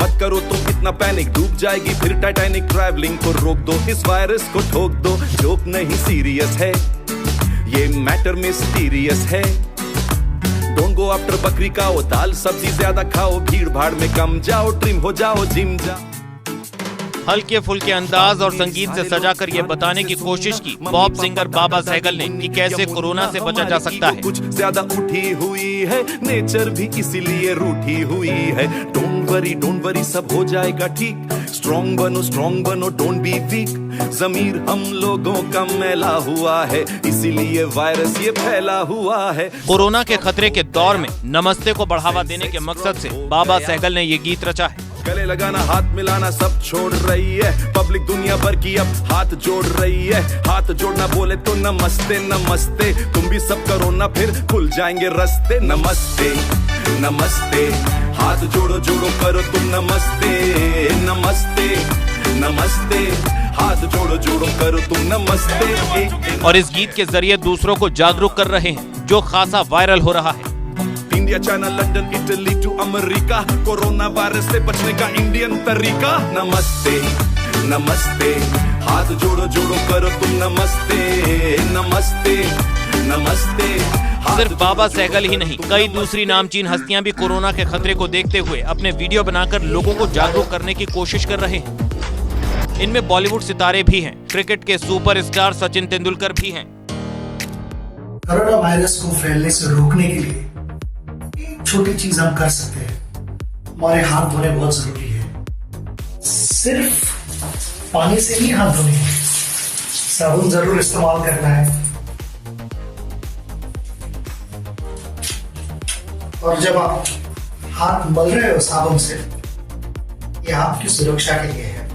मत करो तो इतना पैनिक, डूब जाएगी फिर टाइटैनिक। ट्रैवलिंग को रोक दो, इस वायरस को ठोक दो। जोक नहीं सीरियस है, ये मैटर मिस्टीरियस है। डोंट गो आफ्टर बकरी खाओ, दाल सब्जी ज्यादा खाओ। भीड़ भाड़ में कम जाओ, ट्रिम हो जाओ, जिम जाओ। हल्के फुल्के अंदाज और संगीत से सजाकर ये बताने की कोशिश की पॉप सिंगर बाबा सहगल ने कि कैसे कोरोना से बचा जा सकता है। कुछ ज्यादा उठी हुई है, नेचर भी इसीलिए रूठी हुई है। डोंट वरी सब हो जाएगा ठीक। स्ट्रॉन्ग बनो डोंट बी वीक। ज़मीर हम लोगों का मैला हुआ है, इसीलिए वायरस ये फैला हुआ है। कोरोना के खतरे के दौर में नमस्ते को बढ़ावा देने के मकसद से बाबा सहगल ने ये गीत रचा है। गले लगाना, हाथ मिलाना सब छोड़ रही है। पब्लिक दुनिया भर की अब हाथ जोड़ रही है। हाथ जोड़ना बोले तो नमस्ते नमस्ते। तुम भी सब करो ना, फिर खुल जाएंगे रास्ते। नमस्ते नमस्ते, हाथ जोड़ो करो तुम नमस्ते नमस्ते नमस्ते। हाथ जोड़ो करो तुम नमस्ते। और इस गीत के जरिए दूसरों को जागरूक कर रहे हैं, जो खासा वायरल हो रहा है। India, China, London, Italy to America, corona virus से बचने का इंडियन तरीका। नमस्ते नमस्ते, हाथ जोड़ो करो तुम नमस्ते नमस्ते नमस्ते। सिर्फ बाबा सहगल ही नहीं, कई दूसरी नामचीन हस्तियां भी कोरोना के खतरे को देखते हुए अपने वीडियो बनाकर लोगों को जागरूक करने की कोशिश कर रहे हैं। इनमें बॉलीवुड सितारे भी हैं, क्रिकेट के सुपरस्टार सचिन तेंदुलकर भी हैं। कोरोना वायरस को फैलने से रोकने के लिए एक छोटी चीज हम कर सकते हैं। हमारे हाथ धोने बहुत जरूरी है। सिर्फ पानी से नहीं हाथ धोने, साबुन जरूर इस्तेमाल करना है। और जब आप हाथ मल रहे हो साबुन से, ये आपकी सुरक्षा के लिए है।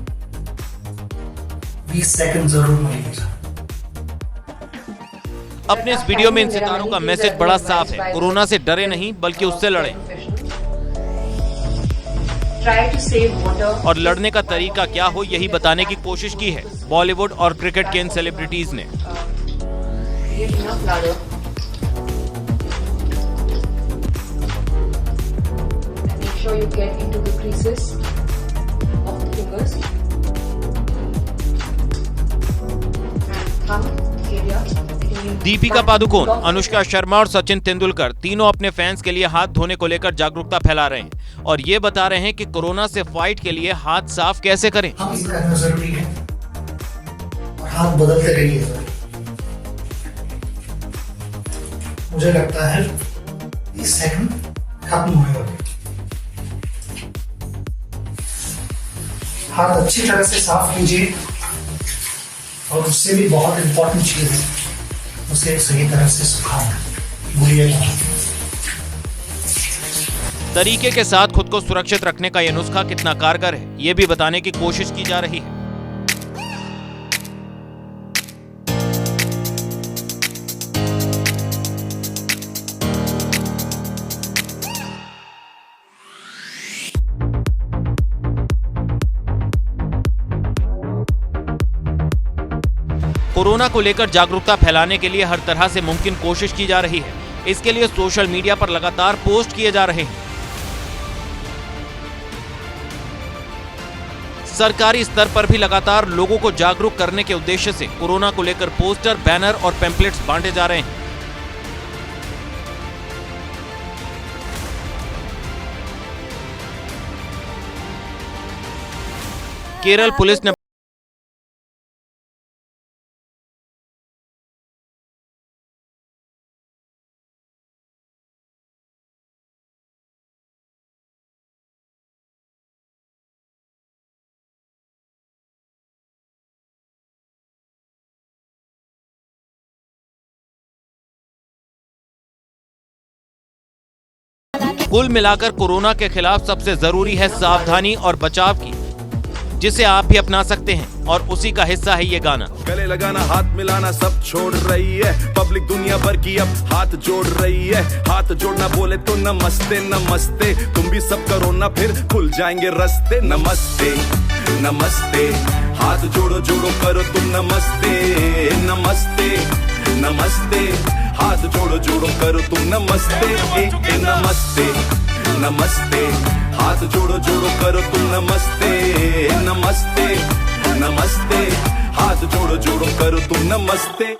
20 सेकंड जरूर मलिएगा। अपने इस वीडियो में इन सितारों का मैसेज बड़ा साफ है, कोरोना से डरे नहीं बल्कि उससे लड़ें। और लड़ने का तरीका क्या हो, यही बताने की कोशिश की है बॉलीवुड और क्रिकेट के इन सेलिब्रिटीज ने। You get into the creases of the fingers and thumb area. Deepika Padukone, Anushka Sharma और सचिन तेंदुलकर तीनों अपने फैंस के लिए हाथ धोने को लेकर जागरूकता फैला रहे हैं और ये बता रहे हैं कि कोरोना से फाइट के लिए हाथ साफ कैसे करें। हम इसे करना जरूरी है और हाथ बदलते रहिए। मुझे लगता है 20 सेकंड खत्म होने वाले। हाथ अच्छी तरह से साफ कीजिए और उससे भी बहुत इंपॉर्टेंट चीज है, उसे सही तरह से सुखाना। भूलिएगा। तरीके के साथ खुद को सुरक्षित रखने का यह नुस्खा कितना कारगर है, ये भी बताने की कोशिश की जा रही है। कोरोना को लेकर जागरूकता फैलाने के लिए हर तरह से मुमकिन कोशिश की जा रही है। इसके लिए सोशल मीडिया पर लगातार पोस्ट किए जा रहे हैं। सरकारी स्तर पर भी लगातार लोगों को जागरूक करने के उद्देश्य से कोरोना को लेकर पोस्टर, बैनर और पैम्पलेट्स बांटे जा रहे हैं। केरल पुलिस ने कुल मिलाकर कोरोना के खिलाफ सबसे जरूरी है सावधानी और बचाव की, जिसे आप भी अपना सकते हैं और उसी का हिस्सा है ये गाना। गले लगाना, हाथ मिलाना सब छोड़ रही है। पब्लिक दुनिया भर की अब हाथ जोड़ रही है। हाथ जोड़ना बोले तो नमस्ते नमस्ते। तुम भी सब करो ना, फिर खुल जाएंगे रास्ते। नमस्ते नमस्ते, हाथ जोड़ो करो तुम नमस्ते नमस्ते नमस्ते। हाथ जोड़ो जोड़ो करो तुम नमस्ते, ए नमस्ते नमस्ते। हाथ जोड़ो जोड़ो करो तुम नमस्ते, नमस्ते नमस्ते। हाथ जोड़ो जोड़ो करो तुम नमस्ते।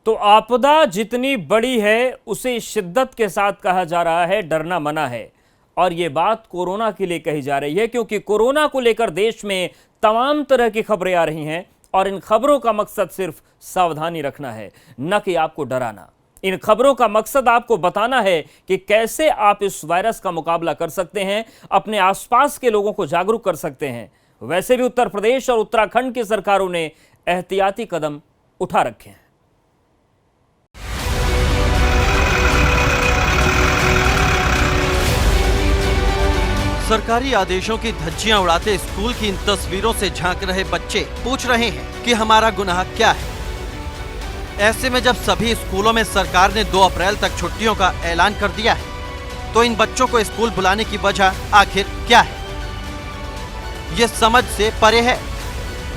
तो आपदा जितनी बड़ी है उसे शिद्दत के साथ कहा जा रहा है, डरना मना है। और ये बात कोरोना के लिए कही जा रही है, क्योंकि कोरोना को लेकर देश में तमाम तरह की खबरें आ रही हैं और इन खबरों का मकसद सिर्फ सावधानी रखना है, न कि आपको डराना। इन खबरों का मकसद आपको बताना है कि कैसे आप इस वायरस का मुकाबला कर सकते हैं, अपने आसपास के लोगों को जागरूक कर सकते हैं। वैसे भी उत्तर प्रदेश और उत्तराखंड की सरकारों ने एहतियाती कदम उठा रखे हैं। सरकारी आदेशों की धज्जियां उड़ाते स्कूल की इन तस्वीरों से झांक रहे बच्चे पूछ रहे हैं कि हमारा गुनाह क्या है। ऐसे में जब सभी स्कूलों में सरकार ने 2 अप्रैल तक छुट्टियों का ऐलान कर दिया है, तो इन बच्चों को स्कूल बुलाने की वजह आखिर क्या है? ये समझ से परे है।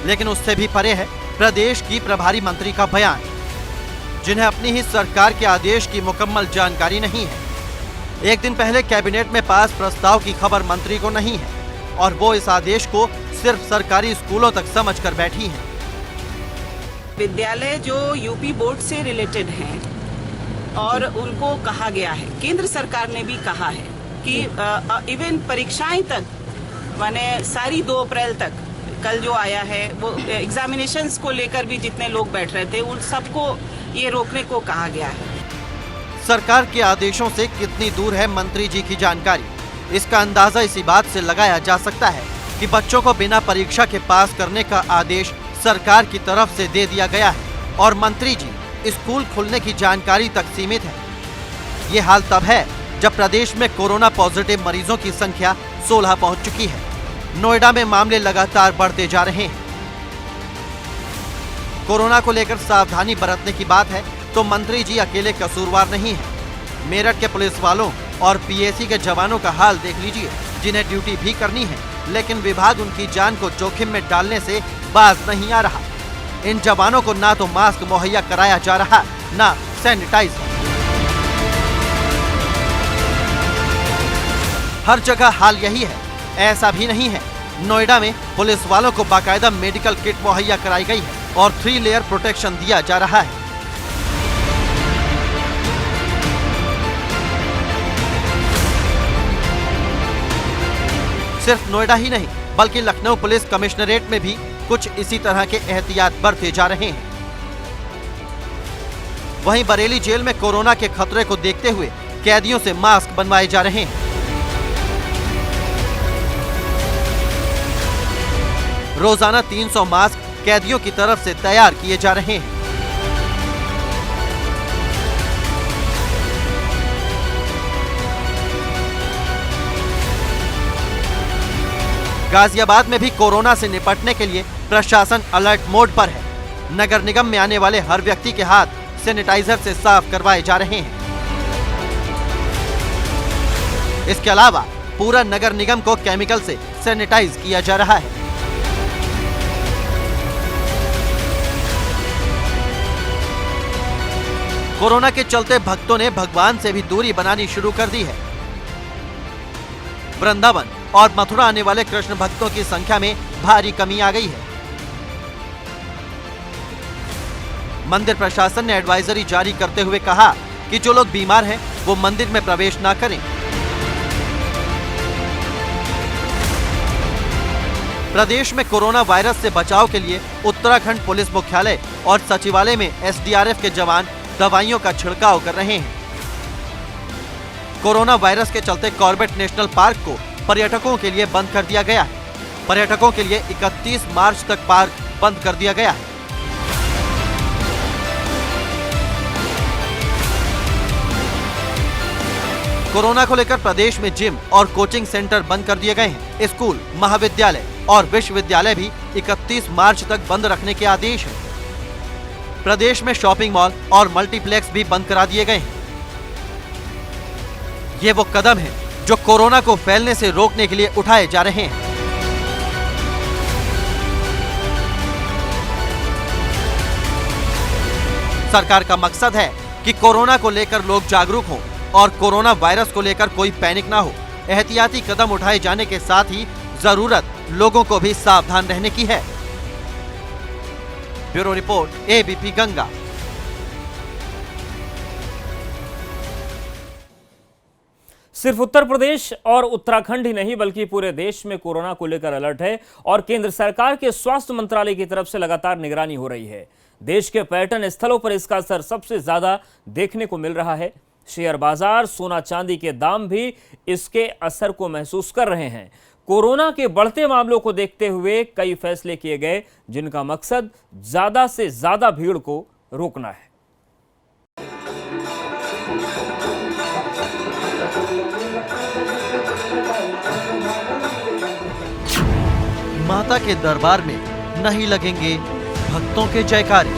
लेकिन उससे भी परे है प्रदेश की प्रभारी मंत्री का बयान, जिन्हें अपनी ही सरकार के आदेश की मुकम्मल जानकारी नहीं है। एक दिन पहले कैबिनेट में पास प्रस्ताव की खबर मंत्री को नहीं है और वो इस आदेश को सिर्फ सरकारी स्कूलों तक समझकर बैठी हैं। विद्यालय जो यूपी बोर्ड से रिलेटेड हैं और उनको कहा गया है, केंद्र सरकार ने भी कहा है कि इवन परीक्षाएं तक, माने सारी 2 अप्रैल तक, कल जो आया है वो एग्जामिनेशंस को लेकर भी जितने लोग बैठ रहे थे उन सबको ये रोकने को कहा गया है। सरकार के आदेशों से कितनी दूर है मंत्री जी की जानकारी, इसका अंदाजा इसी बात से लगाया जा सकता है कि बच्चों को बिना परीक्षा के पास करने का आदेश सरकार की तरफ से दे दिया गया है और मंत्री जी स्कूल खुलने की जानकारी तक सीमित है। ये हाल तब है जब प्रदेश में कोरोना पॉजिटिव मरीजों की संख्या 16 पहुंच चुकी है। नोएडा में मामले लगातार बढ़ते जा रहे हैं। कोरोना को लेकर सावधानी बरतने की बात है तो मंत्री जी अकेले कसूरवार नहीं है। मेरठ के पुलिस वालों और पीएसी के जवानों का हाल देख लीजिए, जिन्हें ड्यूटी भी करनी है, लेकिन विभाग उनकी जान को जोखिम में डालने से बाज नहीं आ रहा। इन जवानों को ना तो मास्क मुहैया कराया जा रहा, ना सैनिटाइजर। हर जगह हाल यही है। ऐसा भी नहीं है, नोएडा में पुलिस वालों को बाकायदा मेडिकल किट मुहैया कराई गई है और 3 लेयर प्रोटेक्शन दिया जा रहा है। सिर्फ नोएडा ही नहीं बल्कि लखनऊ पुलिस कमिश्नरेट में भी कुछ इसी तरह के एहतियात बरते जा रहे हैं। वहीं बरेली जेल में कोरोना के खतरे को देखते हुए कैदियों से मास्क बनवाए जा रहे हैं। रोजाना 300 मास्क कैदियों की तरफ से तैयार किए जा रहे हैं। गाजियाबाद में भी कोरोना से निपटने के लिए प्रशासन अलर्ट मोड पर है। नगर निगम में आने वाले हर व्यक्ति के हाथ सैनिटाइजर से साफ करवाए जा रहे हैं। इसके अलावा पूरा नगर निगम को केमिकल से सैनिटाइज किया जा रहा है। कोरोना के चलते भक्तों ने भगवान से भी दूरी बनानी शुरू कर दी है। वृंदावन और मथुरा आने वाले कृष्ण भक्तों की संख्या में भारी कमी आ गई है। मंदिर प्रशासन ने एडवाइजरी जारी करते हुए कहा कि जो लोग बीमार हैं वो मंदिर में प्रवेश ना करें। प्रदेश में कोरोना वायरस से बचाव के लिए उत्तराखंड पुलिस मुख्यालय और सचिवालय में एसडीआरएफ के जवान दवाइयों का छिड़काव कर रहे हैं। कोरोना वायरस के चलते कॉर्बेट नेशनल पार्क को पर्यटकों के लिए बंद कर दिया गया है। पर्यटकों के लिए 31 मार्च तक पार्क बंद कर दिया गया है। कोरोना को लेकर प्रदेश में जिम और कोचिंग सेंटर बंद कर दिए गए हैं। स्कूल, महाविद्यालय और विश्वविद्यालय भी 31 मार्च तक बंद रखने के आदेश हैं। प्रदेश में शॉपिंग मॉल और मल्टीप्लेक्स भी बंद करा दिए गए हैं। ये वो कदम है जो कोरोना को फैलने से रोकने के लिए उठाए जा रहे हैं। सरकार का मकसद है कि कोरोना को लेकर लोग जागरूक हों और कोरोना वायरस को लेकर कोई पैनिक ना हो। एहतियाती कदम उठाए जाने के साथ ही जरूरत लोगों को भी सावधान रहने की है। Bureau report, ABP Ganga. सिर्फ उत्तर प्रदेश और उत्तराखंड ही नहीं बल्कि पूरे देश में कोरोना को लेकर अलर्ट है और केंद्र सरकार के स्वास्थ्य मंत्रालय की तरफ से लगातार निगरानी हो रही है। देश के पर्यटन स्थलों पर इसका असर सबसे ज्यादा देखने को मिल रहा है। शेयर बाजार, सोना चांदी के दाम भी इसके असर को महसूस कर रहे हैं। कोरोना के बढ़ते मामलों को देखते हुए कई फैसले किए गए जिनका मकसद ज्यादा से ज्यादा भीड़ को रोकना है। माता के दरबार में नहीं लगेंगे भक्तों के जयकारे।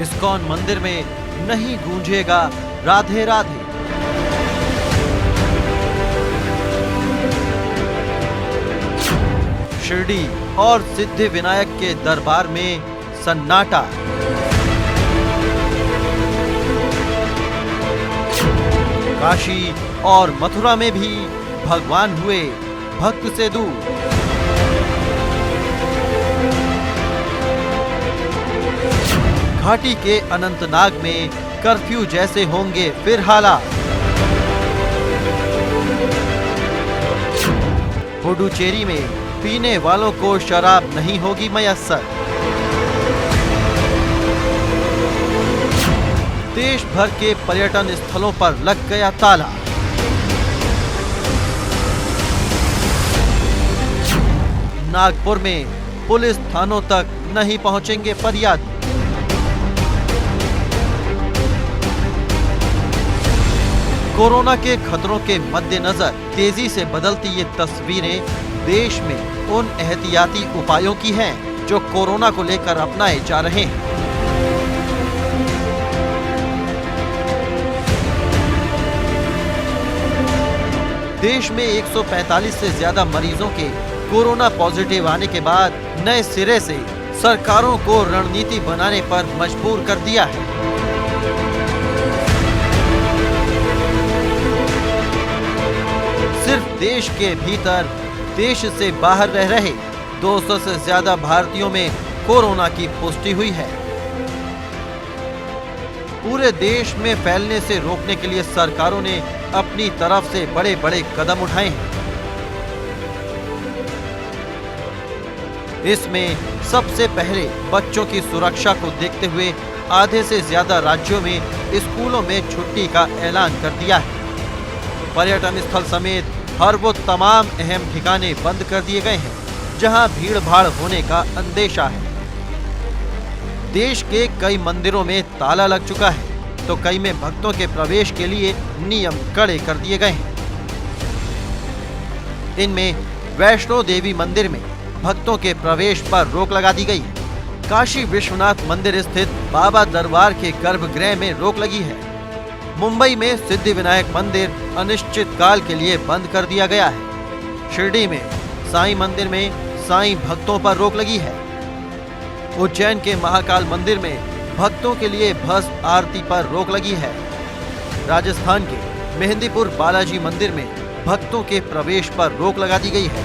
इस्कॉन मंदिर में नहीं गूंजेगा राधे राधे। शिरडी और सिद्धि विनायक के दरबार में सन्नाटा। काशी और मथुरा में भी भगवान हुए भक्त से दूर। घाटी के अनंतनाग में कर्फ्यू जैसे होंगे फिर हालात। पुडुचेरी में पीने वालों को शराब नहीं होगी मयस्सर। देश भर के पर्यटन स्थलों पर लग गया ताला। नागपुर में पुलिस थानों तक नहीं पहुंचेंगे फरियादी। कोरोना के खतरों के मद्देनजर तेजी से बदलती ये तस्वीरें देश में उन एहतियाती उपायों की हैं जो कोरोना को लेकर अपनाए जा रहे हैं। देश में 145 से ज्यादा मरीजों के कोरोना पॉजिटिव आने के बाद नए सिरे से सरकारों को रणनीति बनाने पर मजबूर कर दिया है। सिर्फ देश के भीतर, देश से बाहर रह रहे 200 से ज्यादा भारतीयों में कोरोना की पुष्टि हुई है। पूरे देश में फैलने से रोकने के लिए सरकारों ने अपनी तरफ से बड़े बड़े कदम उठाए हैं। इसमें सबसे पहले बच्चों की सुरक्षा को देखते हुए आधे से ज्यादा राज्यों में स्कूलों में छुट्टी का ऐलान कर दिया है। पर्यटन स्थल समेत हर वो तमाम अहम ठिकाने बंद कर दिए गए हैं जहां भीड़ भाड़ होने का अंदेशा है। देश के कई मंदिरों में ताला लग चुका है तो कई में भक्तों के प्रवेश के लिए नियम कड़े कर दिए गए हैं। इनमें वैष्णो देवी मंदिर में भक्तों के प्रवेश पर रोक लगा दी गई है। काशी विश्वनाथ मंदिर स्थित बाबा दरबार के गर्भगृह में रोक लगी है। मुंबई में सिद्धि विनायक मंदिर अनिश्चित काल के लिए बंद कर दिया गया है। शिरडी में साईं मंदिर में साईं भक्तों पर रोक लगी है। उज्जैन के महाकाल मंदिर में भक्तों के लिए भस्म आरती पर रोक लगी है। राजस्थान के मेहंदीपुर बालाजी मंदिर में भक्तों के प्रवेश पर रोक लगा दी गई है।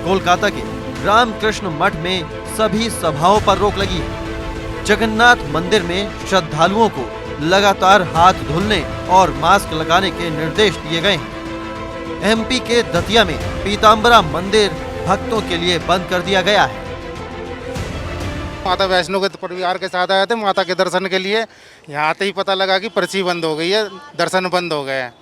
कोलकाता के रामकृष्ण मठ में सभी सभाओं पर रोक लगी है। जगन्नाथ मंदिर में श्रद्धालुओं को लगातार हाथ धुलने और मास्क लगाने के निर्देश दिए गए हैं। एमपी के दतिया में पीताम्बरा मंदिर भक्तों के लिए बंद कर दिया गया है। माता वैष्णो के परिवार के साथ आए थे माता के दर्शन के लिए। यहाँ आते ही पता लगा कि पर्ची बंद हो गई है, दर्शन बंद हो गए हैं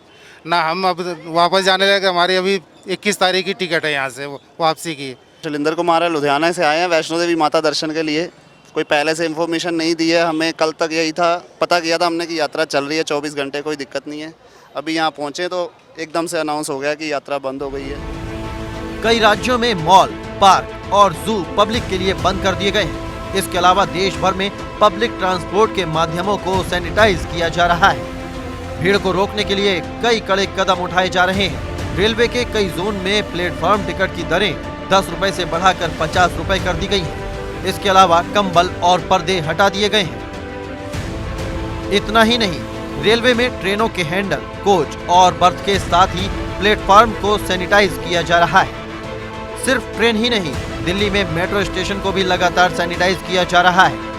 ना। हम अब वापस जाने लगे। हमारी अभी 21 तारीख की टिकट है यहाँ से वापसी की। शैलेंद्र कुमार है, लुधियाना से आए हैं वैष्णो देवी माता दर्शन के लिए। कोई पहले से इन्फॉर्मेशन नहीं दी है हमें। कल तक यही था, पता किया था हमने कि यात्रा चल रही है 24 घंटे, कोई दिक्कत नहीं है। अभी यहाँ पहुँचे तो एकदम से अनाउंस हो गया कि यात्रा बंद हो गई है। कई राज्यों में मॉल, पार्क और जू पब्लिक के लिए बंद कर दिए गए हैं। इसके अलावा देश भर में पब्लिक ट्रांसपोर्ट के माध्यमों को सैनिटाइज किया जा रहा है। भीड़ को रोकने के लिए कई कड़े कदम उठाए जा रहे हैं। रेलवे के कई जोन में प्लेटफॉर्म टिकट की दरें 10 रुपए से बढ़ाकर 50 रुपए कर दी गई है। इसके अलावा कंबल और पर्दे हटा दिए गए हैं। इतना ही नहीं, रेलवे में ट्रेनों के हैंडल, कोच और बर्थ के साथ ही प्लेटफॉर्म को सैनिटाइज किया जा रहा है। सिर्फ ट्रेन ही नहीं, दिल्ली में मेट्रो स्टेशन को भी लगातार सैनिटाइज किया जा रहा है।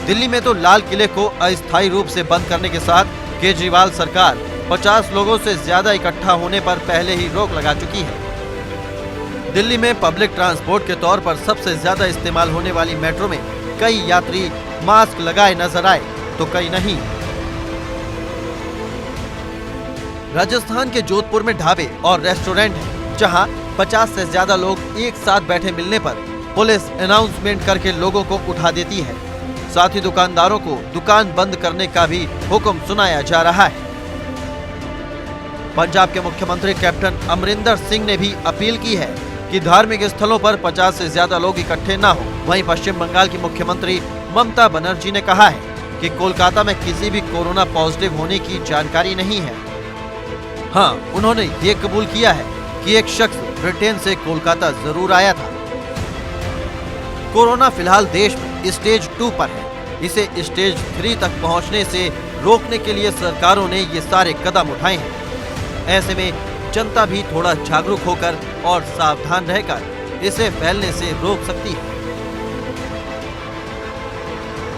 दिल्ली में तो लाल किले को अस्थायी रूप से बंद करने के साथ केजरीवाल सरकार 50 लोगों से ज्यादा इकट्ठा होने पर पहले ही रोक लगा चुकी है। दिल्ली में पब्लिक ट्रांसपोर्ट के तौर पर सबसे ज्यादा इस्तेमाल होने वाली मेट्रो में कई यात्री मास्क लगाए नजर आए तो कई नहीं। राजस्थान के जोधपुर में ढाबे और रेस्टोरेंट हैं, जहां 50 से ज्यादा लोग एक साथ बैठे मिलने पर पुलिस अनाउंसमेंट करके लोगों को उठा देती है। साथ ही दुकानदारों को दुकान बंद करने का भी हुक्म सुनाया जा रहा है। पंजाब के मुख्यमंत्री कैप्टन अमरिंदर सिंह ने भी अपील की है कि धार्मिक स्थलों पर 50 से ज्यादा लोग इकट्ठे न हो। वहीं पश्चिम बंगाल की मुख्यमंत्री ममता बनर्जी ने कहा है कि कोलकाता में किसी भी कोरोना पॉजिटिव होने की जानकारी नहीं है। हाँ, उन्होंने ये कबूल किया है कि एक शख्स ब्रिटेन से कोलकाता जरूर आया था। कोरोना फिलहाल देश में स्टेज 2 पर है। इसे स्टेज 3 तक पहुंचने से रोकने के लिए सरकारों ने ये सारे कदम उठाए हैं। ऐसे में जनता भी थोड़ा जागरूक होकर और सावधान रहकर इसे फैलने से रोक सकती है।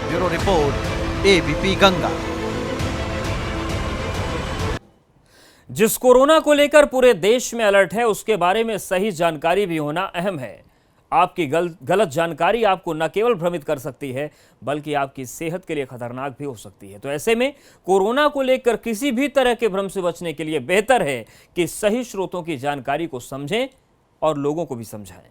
Bureau report, ABP Ganga. जिस कोरोना को लेकर पूरे देश में अलर्ट है, उसके बारे में सही जानकारी भी होना अहम है। आपकी गलत जानकारी आपको न केवल भ्रमित कर सकती है, बल्कि आपकी सेहत के लिए खतरनाक भी हो सकती है। तो ऐसे में कोरोना को लेकर किसी भी तरह के भ्रम से बचने के लिए बेहतर है कि सही स्रोतों की जानकारी को समझें और लोगों को भी समझाएं।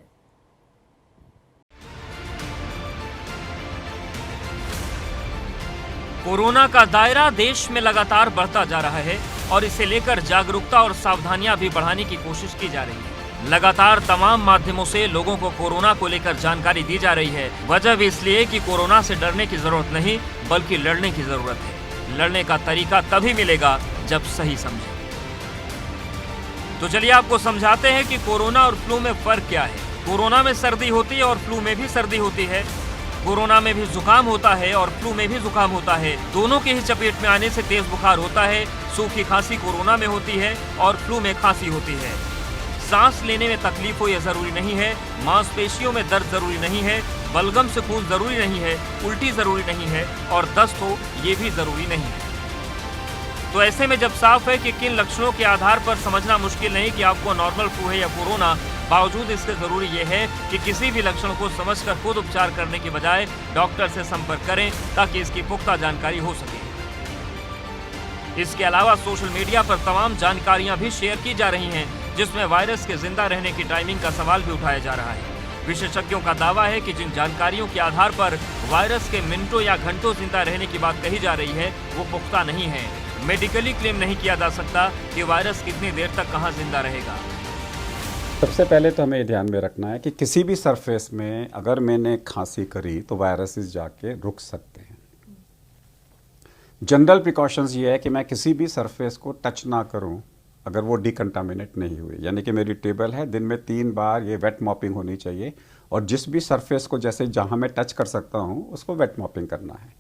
कोरोना का दायरा देश में लगातार बढ़ता जा रहा है और इसे लेकर जागरूकता और सावधानियां भी बढ़ाने की कोशिश की जा रही है। लगातार तमाम माध्यमों से लोगों को कोरोना को लेकर जानकारी दी जा रही है। वजह भी इसलिए कि कोरोना से डरने की जरूरत नहीं, बल्कि लड़ने की जरूरत है। लड़ने का तरीका तभी मिलेगा जब सही समझें। तो चलिए आपको समझाते हैं कि कोरोना और फ्लू में फर्क क्या है। कोरोना में सर्दी होती है और फ्लू में भी सर्दी होती है। कोरोना में भी जुकाम होता है और फ्लू में भी जुकाम होता है। दोनों के ही चपेट में आने से तेज बुखार होता है। सूखी खांसी कोरोना में होती है और फ्लू में खांसी होती है। सांस लेने में तकलीफ हो यह जरूरी नहीं है। मांसपेशियों में दर्द जरूरी नहीं है। बलगम से खून जरूरी नहीं है। उल्टी जरूरी नहीं है और दस्त हो ये भी जरूरी नहीं है। तो ऐसे में जब साफ है कि किन लक्षणों के आधार पर समझना मुश्किल नहीं कि आपको नॉर्मल फ्लू है या कोरोना, बावजूद इसके जरूरी यह है कि किसी भी लक्षण को समझकर खुद उपचार करने के बजाय डॉक्टर से संपर्क करें ताकि इसकी पुख्ता जानकारी हो सके। इसके अलावा सोशल मीडिया पर तमाम जानकारियां भी शेयर की जा रही हैं, जिसमें वायरस के जिंदा रहने की टाइमिंग का सवाल भी उठाया जा रहा है। विशेषज्ञों का दावा है कि जिन जानकारियों के आधार पर वायरस के मिनटों या घंटों जिंदा रहने की बात कही जा रही है वो पुख्ता नहीं है। मेडिकली क्लेम नहीं किया जा सकता कि वायरस कितनी देर तक कहां जिंदा रहेगा। सबसे पहले तो हमें ध्यान में रखना है कि किसी भी सरफेस में अगर मैंने खांसी करी तो वायरसेस जाके रुक सकते हैं। जनरल प्रिकॉशंस ये है कि मैं किसी भी सरफेस को टच ना करूं अगर वो डिकंटामिनेट नहीं हुई, यानी कि मेरी टेबल है, दिन में 3 बार ये वेट मॉपिंग होनी चाहिए और जिस भी सरफेस को जैसे जहां मैं टच कर सकता हूं उसको वेट मॉपिंग करना है।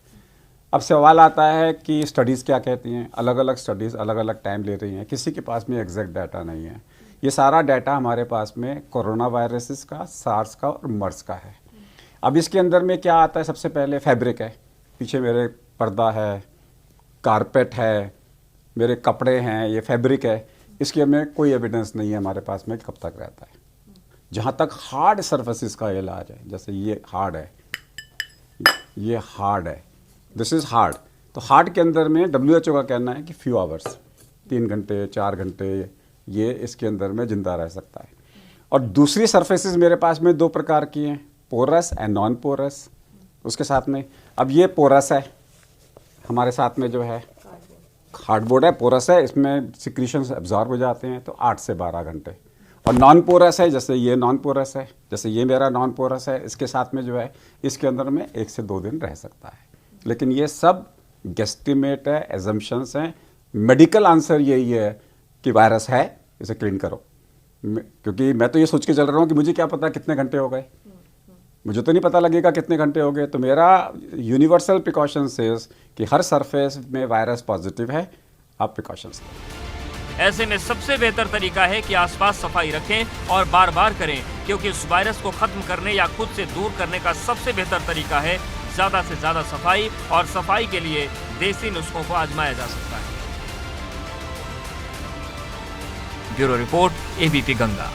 अब सवाल आता है कि स्टडीज़ क्या कहती हैं। अलग अलग स्टडीज़ अलग अलग टाइम ले रही हैं, किसी के पास में एग्जैक्ट डाटा नहीं है। ये सारा डाटा हमारे पास में कोरोना वायरसेस का, सार्स का और मर्स का है। अब इसके अंदर में क्या आता है, सबसे पहले फैब्रिक है, पीछे मेरे पर्दा है, कारपेट है, मेरे कपड़े हैं, ये फैब्रिक है। इसके में कोई एविडेंस नहीं है हमारे पास में कब तक रहता है। जहाँ तक हार्ड सर्फेसिस का इलाज है, जैसे ये हार्ड है, ये हार्ड है, दिस इज़ हार्ड। तो हार्ड के अंदर में WHO का कहना है कि फ्यू आवर्स, 3 घंटे 4 घंटे ये इसके अंदर में ज़िंदा रह सकता है। और दूसरी सर्फेसिस मेरे पास में 2 प्रकार की हैं, पोरस एंड नॉन पोरस। उसके साथ में अब ये पोरस है, हमारे साथ में जो है हार्डबोर्ड है, पोरस है, इसमें सिक्रीशंस एब्जॉर्ब हो जाते हैं तो 8 से 12 घंटे। और नॉन पोरस है, जैसे ये नॉन पोरस है, जैसे ये मेरा नॉन पोरस है, इसके साथ में जो है इसके अंदर में 1 से 2 दिन रह सकता है। लेकिन ये सब गेस्टिमेट है, एजम्पशंस हैं। मेडिकल आंसर यही है कि वायरस है इसे क्लीन करो। क्योंकि मैं तो ये सोच के चल रहा हूँ कि मुझे क्या पता कितने घंटे हो गए, मुझे तो नहीं पता लगेगा कितने घंटे हो गए। तो मेरा यूनिवर्सल प्रिकॉशन सेज कि हर सरफेस में वायरस पॉजिटिव है, आप प्रिकॉशंस लें। ऐसे में सबसे बेहतर तरीका है कि आसपास सफाई रखें और बार बार करें, क्योंकि इस वायरस को खत्म करने या खुद से दूर करने का सबसे बेहतर तरीका है ज्यादा से ज्यादा सफाई, और सफाई के लिए देसी नुस्खों को आजमाया जा सकता है। Bureau report, ABP Ganga.